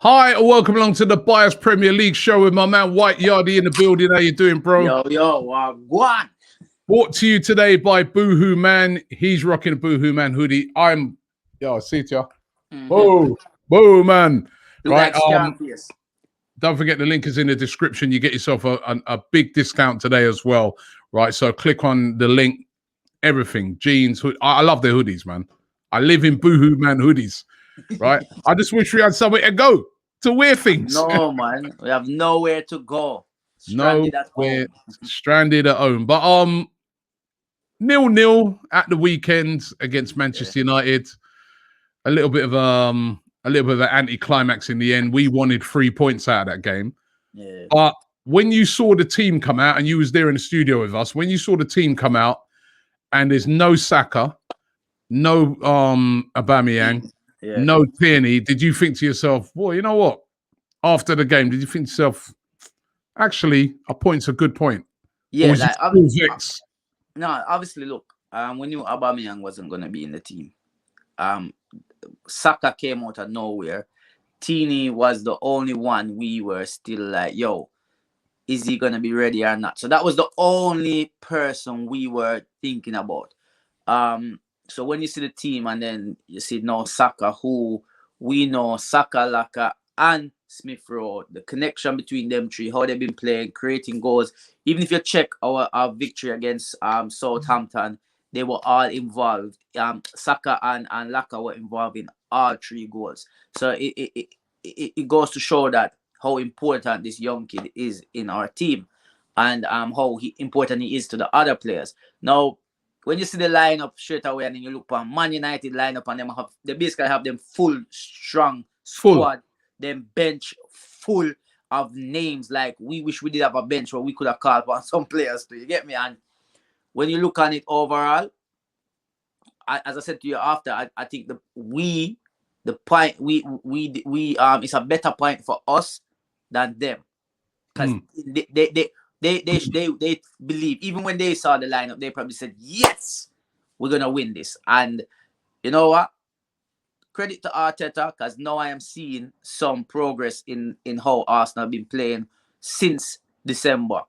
Hi, and welcome along to the Bias Premier League show with my man White Yardie in the building. How you doing, bro? What? Brought to you today by Boohoo Man. He's rocking a Boohoo Man hoodie. See it, ya. Boo Man. Right. Don't forget the link is in the description. You get yourself a big discount today as well. Right. So click on the link. Everything, jeans. I love their hoodies, man. I live in Boohoo Man hoodies. Right. I just wish we had somewhere to go to wear things. No, man. We have nowhere to go. Stranded at home. Stranded at home. But 0-0 at the weekend against Manchester United. A little bit of an anticlimax in the end. We wanted 3 points out of that game. Yeah. But when you saw the team come out, and you was there in the studio with us, when you saw the team come out and there's no Saka, no Aubameyang, no Tierney, did you think to yourself, well, you know what? After the game, did you think to yourself, actually, a point's a good point? Yeah, obviously, look, we knew Aubameyang wasn't going to be in the team. Saka came out of nowhere. Tierney was the only one we were still like, yo, is he going to be ready or not? So that was the only person we were thinking about. So when you see the team and then you see now Saka, who we know, Saka, Laka, and Smith Rowe, the connection between them three, how they've been playing, creating goals. Even if you check our victory against Southampton, they were all involved. Saka and Laka were involved in all 3 goals. So it goes to show that how important this young kid is in our team, and how important he is to the other players. Now, when you see the lineup straight away, and then you look at Man United lineup, and they basically have them full strong squad, them bench full of names. Like, we wish we did have a bench where we could have called on some players too. You get me? And when you look on it overall, as I said to you after, I think it's a better point for us than them, because they believe, even when they saw the lineup, they probably said, yes, we're gonna win this. And you know what? Credit to Arteta, because now I am seeing some progress in how Arsenal have been playing since December.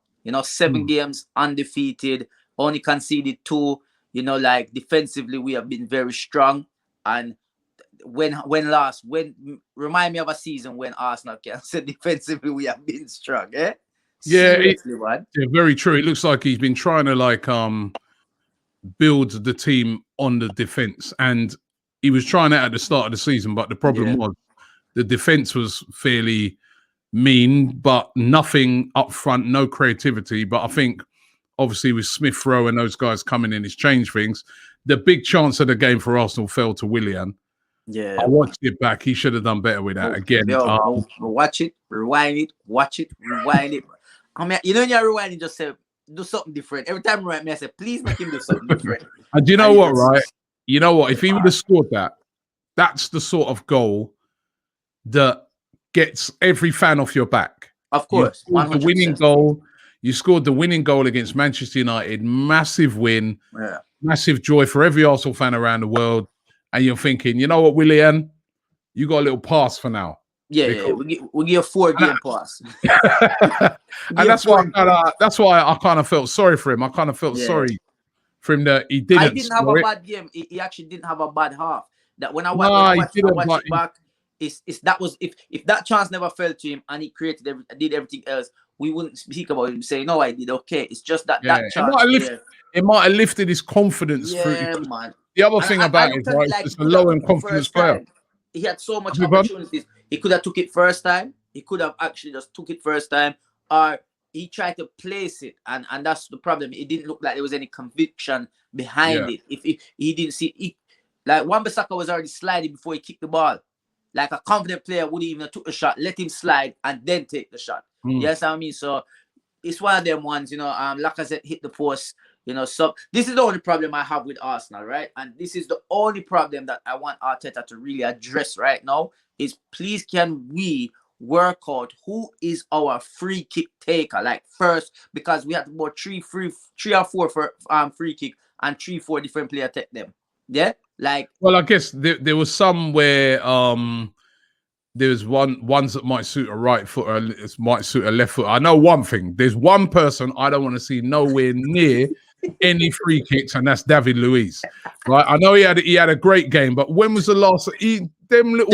7 games undefeated, only conceded 2. Like, defensively we have been very strong. And remind me of a season when Arsenal can say defensively we have been strong, eh? Seriously, very true. It looks like he's been trying to build the team on the defense, and he was trying that at the start of the season, but the problem was the defense was fairly mean, but nothing up front, no creativity. But I think obviously with Smith Rowe and those guys coming in, it's changed things. The big chance of the game for Arsenal fell to Willian. Yeah, I watched it back. He should have done better with that. Watch it, rewind it, watch it, rewind it. I mean, when you're rewinding, just say, do something different. Every time I say, please make him do something different. And do you know what, right? You know what? If he would have scored that, that's the sort of goal that gets every fan off your back. Of course. The winning goal. You scored the winning goal against Manchester United. Massive win. Yeah. Massive joy for every Arsenal fan around the world. And you're thinking, you know what, Willian? You got a little pass for now. Yeah. We give a 4-game pass. And that's why I kind of felt sorry for him. I kind of felt sorry for him that he didn't. I didn't have a bad game. He actually didn't have a bad half. That when I watched it back, if that chance never fell to him and he did everything else, we wouldn't speak about him saying, no, I did okay. It's just that chance. It might have lifted his confidence through. Man. The other thing about it, right, it's a low-end confidence player. He had so much opportunities. He could have took it first time. He could have actually just took it first time. Or he tried to place it. And that's the problem. It didn't look like there was any conviction behind it. If he didn't see it. Like, Wan-Bissaka was already sliding before he kicked the ball. Like, a confident player would even have took the shot, let him slide, and then take the shot. Yes, I mean, so it's one of them ones, Lacazette hit the post, so this is the only problem I have with Arsenal, right? And this is the only problem that I want Arteta to really address right now is, please, can we work out who is our free kick taker, like, first, because we have about 3 or 4 for free kick and 3-4 different players take them. Yeah, like, well, I guess there was some where there's ones that might suit a right foot or might suit a left foot. I know one thing. There's one person I don't want to see nowhere near any free kicks, and that's David Luiz. Right? I know he had a great game, but when was the last? Them little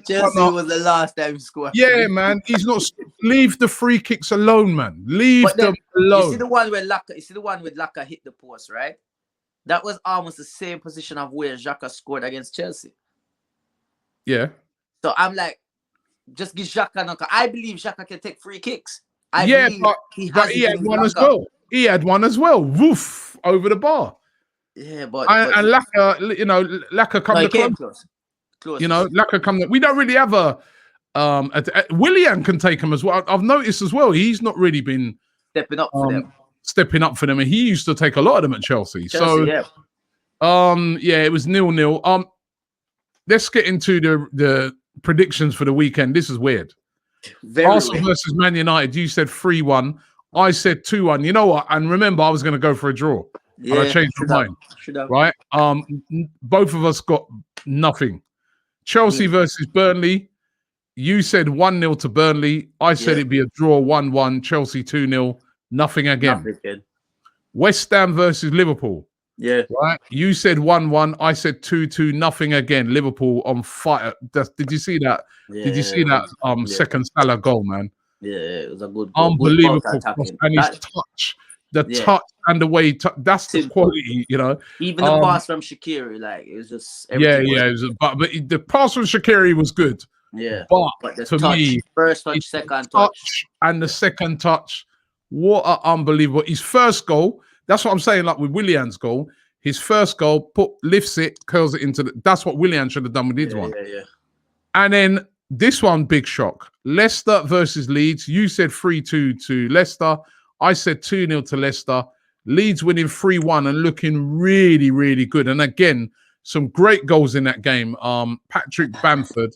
Chelsea was the last time he scored. Yeah, man. He's not. Leave the free kicks alone, man. Leave them alone. You see the one where Laka hit the post, right? That was almost the same position of where Xhaka scored against Chelsea. Yeah. So I'm like, just give Xhaka no. I believe Xhaka can take free kicks. But he had one as well. He had one as well. Woof, over the bar. Yeah, but Laka, you know, Laka come close. You know, Laka come. We don't really have a Willian can take him as well. I've noticed as well. He's not really been stepping up for them. And he used to take a lot of them at Chelsea. So, yeah, it was 0-0. Let's get into the predictions for the weekend. This is weird. Arsenal versus Man United. You said 3-1. I said 2-1. You know what? And remember, I was going to go for a draw. Yeah, and I changed my mind. Right? Both of us got nothing. Chelsea versus Burnley. You said 1-0 to Burnley. I said it'd be a draw 1-1. Chelsea 2-0. Nothing again. Nothing. West Ham versus Liverpool. Yeah. Right. You said 1-1. I said 2-2. Nothing again. Liverpool on fire. Did you see that? Yeah, did you see that second Salah goal, man? Yeah, it was a good goal. Unbelievable. And his touch. Touch and the way that's the quality, you know. Even the pass from Shaqiri, like it was just it was, but the pass from Shaqiri was good. Yeah. But the to touch, me, first touch, second touch. And the second touch. What an unbelievable. His first goal, that's what I'm saying, like with Willian's goal. His first goal, lifts it, curls it into that's what Willian should have done with his one. Yeah. And then this one, big shock. Leicester versus Leeds. You said 3-2 to Leicester. I said 2-0 to Leicester. Leeds winning 3-1 and looking really, really good. And again, some great goals in that game. Patrick Bamford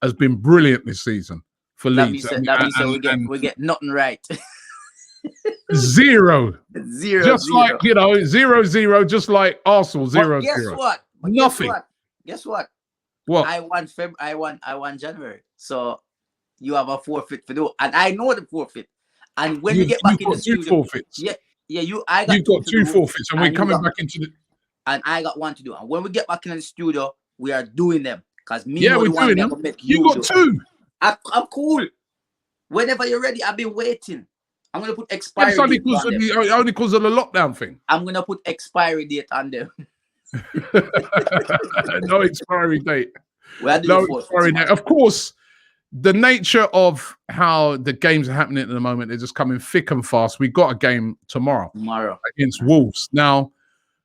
has been brilliant this season for Leeds. We get nothing right. Zero. Just 0. like, 0-0, just like Arsenal, 0-0. Guess what? Nothing. Guess what? What? I won January. So you have a forfeit for and I know the forfeit. And when you get back in the studio, forfeits. You've got two forfeits, and we're coming back into the. And I got one to do. And when we get back in the studio, we are doing them because we're doing them. You got two. I'm cool. Whenever you're ready, I've been waiting. I'm gonna put expiry. Only because of the lockdown thing. I'm gonna put expiry date on them. No expiry date. No expiry date. Of course. The nature of how the games are happening at the moment, they're just coming thick and fast. We got a game tomorrow against Wolves. Now,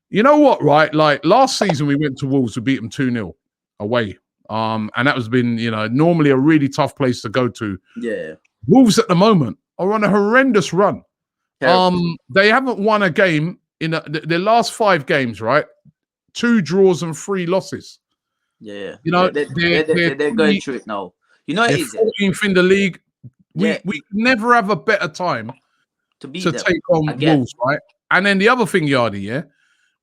you know what, right? Like last season, we went to Wolves, we beat them 2-0 away. And that has been, normally a really tough place to go to. Yeah. Wolves at the moment are on a horrendous run. They haven't won a game in the last 5 games, right? 2 draws and 3 losses. Yeah. They're going through it now. They're 14th in the league. We never have a better time to take on Wolves, right? And then the other thing, Yardy,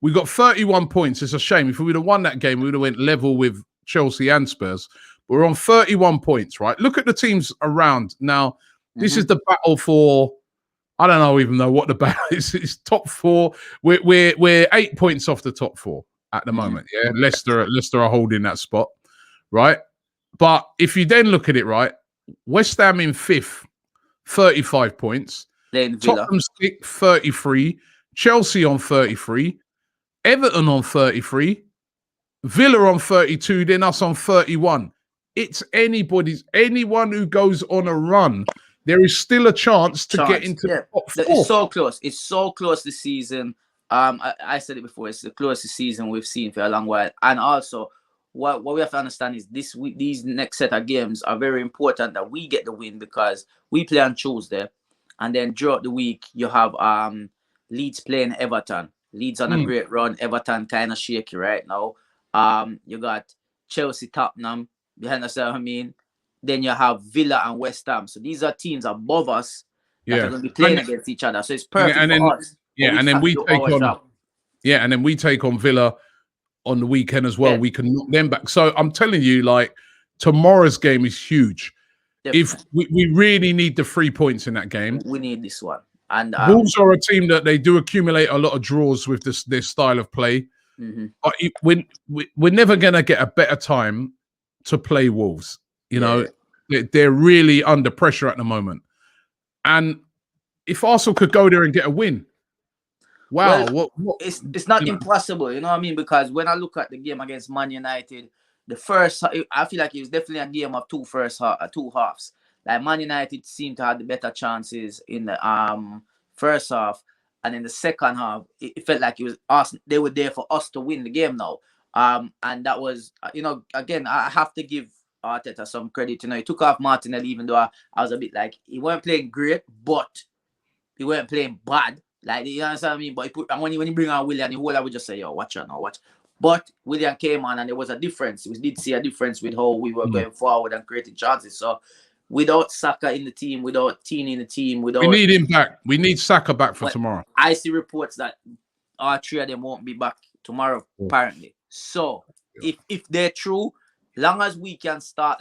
we got 31 points. It's a shame. If we would have won that game, we would have went level with Chelsea and Spurs. But we're on 31 points, right? Look at the teams around. Now, this is the battle for, I don't even know what the battle is. It's top 4. We're 8 points off the top 4 at the moment, yeah? Leicester are holding that spot, right? But if you then look at it, right, West Ham in 5th, 35 points. Tottenham 6th, 33. Chelsea on 33. Everton on 33. Villa on 32. Then us on 31. It's anyone who goes on a run, there is still a chance to get into the top 4. It's so close. It's so close this season. I said it before. It's the closest season we've seen for a long while. And also, what we have to understand is these next set of games are very important that we get the win because we play on Tuesday, and then throughout the week you have Leeds playing Everton. Leeds on a great run. Everton kind of shaky right now. You got Chelsea, Tottenham. You understand what I mean? Then you have Villa and West Ham. So these are teams above us that are going to be playing against each other. So it's perfect for us. Yeah, and then we take on. Yeah, and then we take on Villa on the weekend as well. We can knock them back. So I'm telling you, like, tomorrow's game is huge. Definitely. If we really need the 3 points in that game. We need this one. And Wolves are a team that they do accumulate a lot of draws with their style of play. But we're never going to get a better time to play Wolves. You know, they're really under pressure at the moment. And if Arsenal could go there and get a win, wow. Well, it's not impossible, you know what I mean? Because when I look at the game against Man United, I feel like it was definitely a game of two halves. Like Man United seemed to have the better chances in the first half, and in the second half, it felt like it was us. They were there for us to win the game now. And that was, again, I have to give Arteta some credit. He took off Martinelli, even though I was a bit like, he weren't playing great, but he weren't playing bad. Like, you understand what I mean? But when he bring on Willian, the whole I would just say, yo, watch out now, watch. But Willian came on and there was a difference. We did see a difference with how we were going forward and creating chances. So without Saka in the team, without Tini in the team, we need him back. We need Saka back for tomorrow. I see reports that all three of them won't be back tomorrow, apparently. So if they're true, long as we can start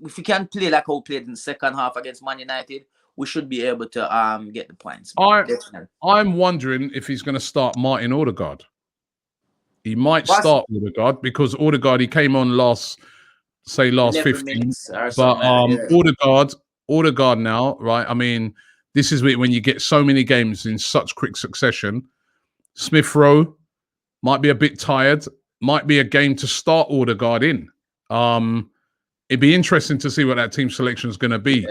if we can play like how we played in the second half against Man United, we should be able to get the points. I'm wondering if he's going to start Martin Odegaard. He might start Odegaard because Odegaard, he came on last 15. But Odegaard now, right? I mean, this is when you get so many games in such quick succession. Smith Rowe might be a bit tired. Might be a game to start Odegaard in. It'd be interesting to see what that team selection is going to be.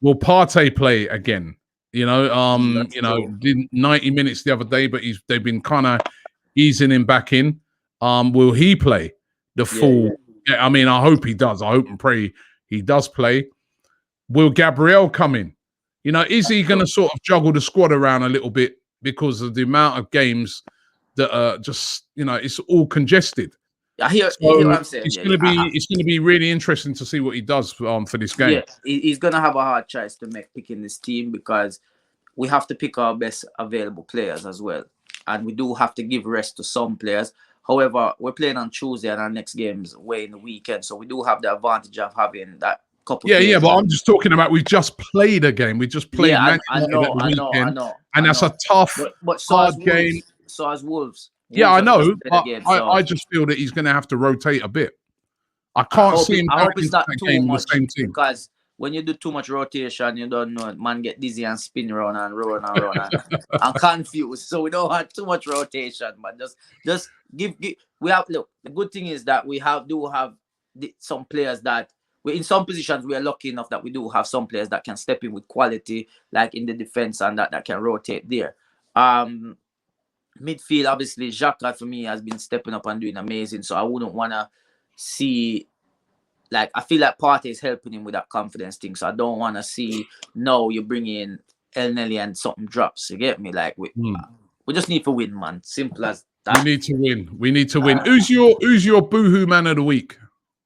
Will Partey play again? Did 90 minutes the other day, but they've been kind of easing him back in. Will he play the full? I mean, I hope he does. I hope and pray he does play. Will Gabriel come in? Is he going to sort of juggle the squad around a little bit because of the amount of games that are just, it's all congested. I hear what I'm saying. It's going to be really interesting to see what he does for this game. Yeah, he's going to have a hard choice to make picking this team because we have to pick our best available players as well. And we do have to give rest to some players. However, we're playing on Tuesday and our next game's way in the weekend. So we do have the advantage of having that couple. Yeah, but I'm just talking about we just played a game. We just played. Yeah, I know. And that's a tough, hard game. So as Wolves. Yeah, I know. I just feel that he's going to have to rotate a bit. I can't see him. I hope it's not too much the same team. Because when you do too much rotation, you don't know, man get dizzy and spin around and roll and I'm confused. So we don't want too much rotation, but just give. We have look. The good thing is that we do have some players that we in some positions we are lucky enough that we do have some players that can step in with quality, like in the defense and that can rotate there. Midfield, obviously, Xhaka for me has been stepping up and doing amazing. So I wouldn't want to see. I feel like Partey is helping him with that confidence thing. So I don't want to see, no, you bring in El Nelly and something drops. You get me? We just need to win, man. Simple as that. We need to win. Who's your boohoo man of the week?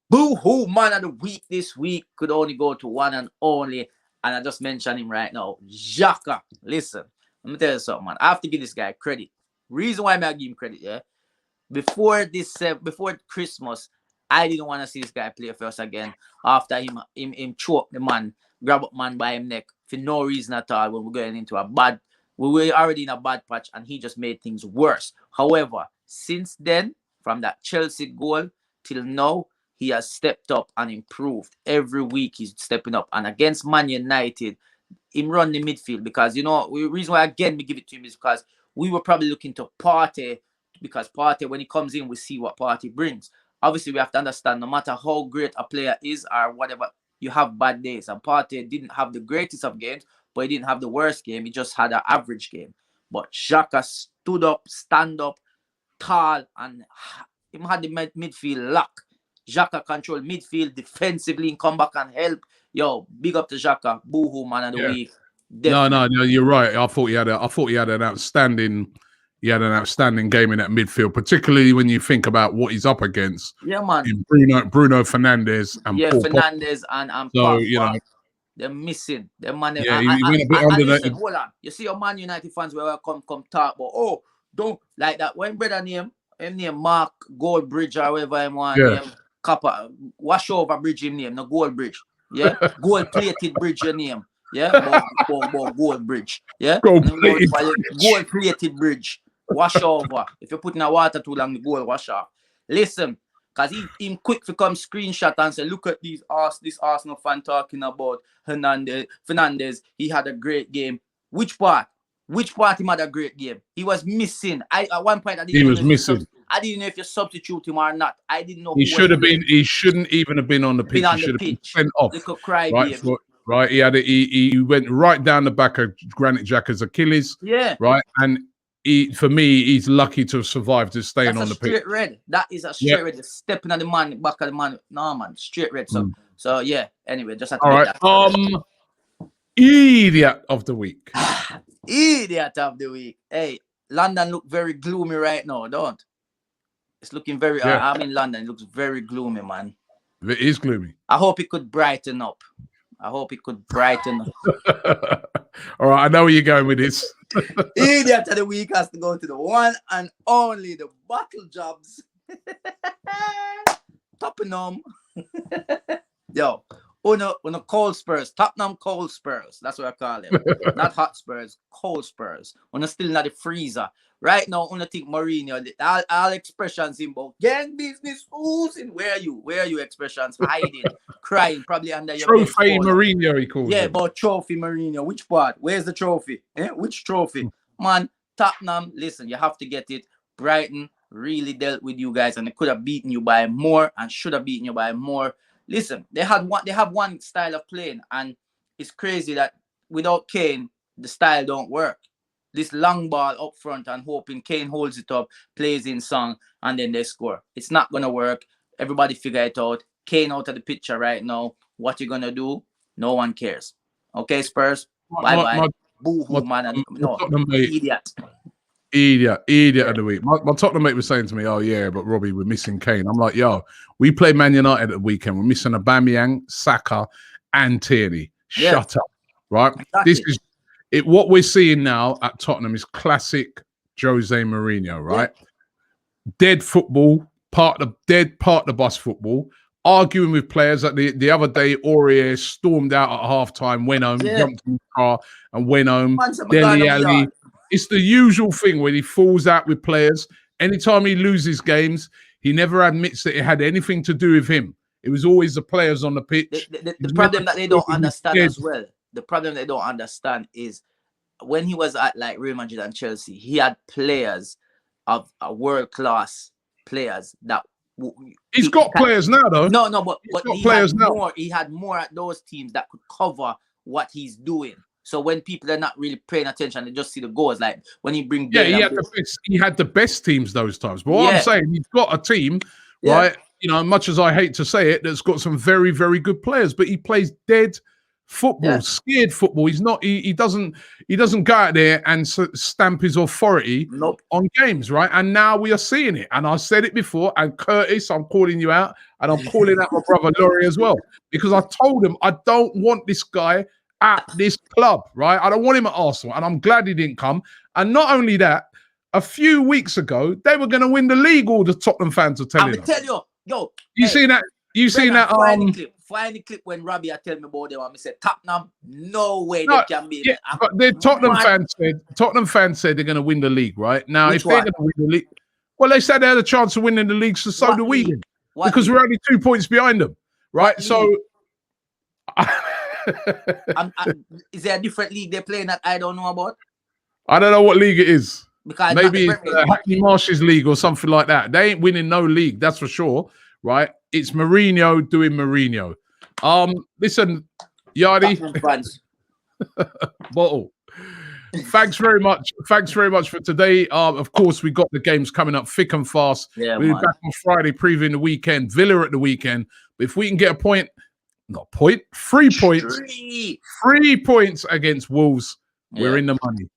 Boohoo man of the week this week could only go to one and only. And I just mentioned him right now. Xhaka. Listen, let me tell you something, man. I have to give this guy credit. Reason why I give him credit, yeah? Before Christmas, I didn't want to see this guy play for us again after him choke the man, grab up man by him neck for no reason at all when we're going into we were already in a bad patch and he just made things worse. However, since then, from that Chelsea goal till now, he has stepped up and improved. Every week he's stepping up. And against Man United, him run the midfield because, the reason why again we give it to him is because we were probably looking to Partey because Partey, when he comes in, we see what Partey brings. Obviously, we have to understand no matter how great a player is or whatever, you have bad days. And Partey didn't have the greatest of games, but he didn't have the worst game. He just had an average game. But Xhaka stood up, stand up, tall, and he had the midfield lock. Xhaka controlled midfield defensively and come back and help. Yo, big up to Xhaka, boohoo man of the week. Definitely. No, you're right. I thought he had an outstanding. He had an outstanding game in that midfield, particularly when you think about what he's up against. Yeah, man. Bruno Fernandes and Paul Fernandes and so they're missing. They're man. Yeah, he went a bit under that. Hold on. You see your Man United fans where come talk about don't like that when brother name Mark Goldbridge or whoever him want name. copper, wash over bridge your name, no gold bridge. Yeah, gold plated bridge your name. Yeah, gold bridge. Yeah, gold plated bridge. Wash over. If you're putting a water too long, the gold wash off. Listen, because he quick to come screenshot and say, look at this Arsenal fan talking about Fernandez. He had a great game. Which part? Which part him had a great game? He was missing. At one point I didn't know if you substitute him or not. I didn't know. He should have been. He shouldn't even have been on the pitch. He should have been sent off. Little cry right, right. He went right down the back of Granit Xhaka's Achilles. Yeah. Right, and for me, he's lucky to have survived to staying on the pitch. Straight red. That is a straight red. Stepping on the man, back of the man. No man, straight red. So yeah. Anyway, just have to make that. Idiot of the week. Idiot of the week. Hey, London look very gloomy right now, don't? It's looking very. I'm in London. It looks very gloomy, man. It is gloomy. I hope it could brighten up. All right, I know where you're going with this. Idiot of the week has to go to the one and only the bottle jobs. Tottenham. Yo, uno cold Spurs. Tottenham cold Spurs. That's what I call them. Not hot Spurs, cold Spurs. Uno still not the freezer. Right now, uno think Mourinho. All expressions in both gang business oozing. Where are you expressions? Hiding, crying, probably under your trophy Mourinho, he calls it. But trophy Mourinho. Which part? Where's the trophy? Which trophy? Man, Tottenham, listen, you have to get it. Brighton really dealt with you guys and they could have beaten you by more and should have beaten you by more. Listen, they have one style of playing, and it's crazy that without Kane, the style don't work. This long ball up front and hoping Kane holds it up, plays in song, and then they score. It's not going to work. Everybody figure it out. Kane out of the picture right now. What you going to do? No one cares. Okay, Spurs? Bye-bye. Boo-hoo, man. No, idiot. Idiot of the week. My Tottenham mate was saying to me, oh, yeah, but Robbie, we're missing Kane. I'm like, yo, we play Man United at the weekend. We're missing Aubameyang, Saka, and Tierney. Shut up, right? Exactly. This is it. What we're seeing now at Tottenham is classic Jose Mourinho, right? Yeah. Dead football, part of the bus football, arguing with players. Like the other day, Aurier stormed out at halftime, went home, jumped in the car, and went home. Dele Alli. It's the usual thing when he falls out with players. Anytime he loses games, he never admits that it had anything to do with him. It was always the players on the pitch. The problem that they don't understand as well. The problem they don't understand is when he was at like Real Madrid and Chelsea, he had players of world-class players that. He's got players now, though. No, but he had more at those teams that could cover what he's doing. So when people are not really paying attention, they just see the goals. Like when he brings, he had the best teams those times. But what I'm saying, he's got a team, right? You know, much as I hate to say it, that's got some very, very good players. But he plays dead football, scared football. He's not. He doesn't go out there and stamp his authority on games, right? And now we are seeing it. And I said it before. And Curtis, I'm calling you out, and I'm calling out my brother Laurie as well, because I told him I don't want this guy at this club, right? I don't want him at Arsenal, and I'm glad he didn't come. And not only that, a few weeks ago, they were going to win the league, all the Tottenham fans are telling us. Tell you, yo. You seen that? You seen that? Find the clip when Robbie tell me about them and I said, Tottenham, no way they can be. Yeah, but the Tottenham fans said they're going to win the league, right? Now, if they're going to win the league, well, they said they had a chance of winning the league, so do we. Because we're only 2 points behind them, right? So... is there a different league they're playing that I don't know about? I don't know what league it is. Because maybe it's Hackney Marshes League or something like that. They ain't winning no league, that's for sure, right? It's Mourinho doing Mourinho. Listen, Yardy, bottle. Thanks very much. Thanks very much for today. Of course, we got the games coming up thick and fast. We'll be back on Friday previewing the weekend. Villa at the weekend. But if we can get a point. Not point, 3 points. 3 points against Wolves. We're in the money.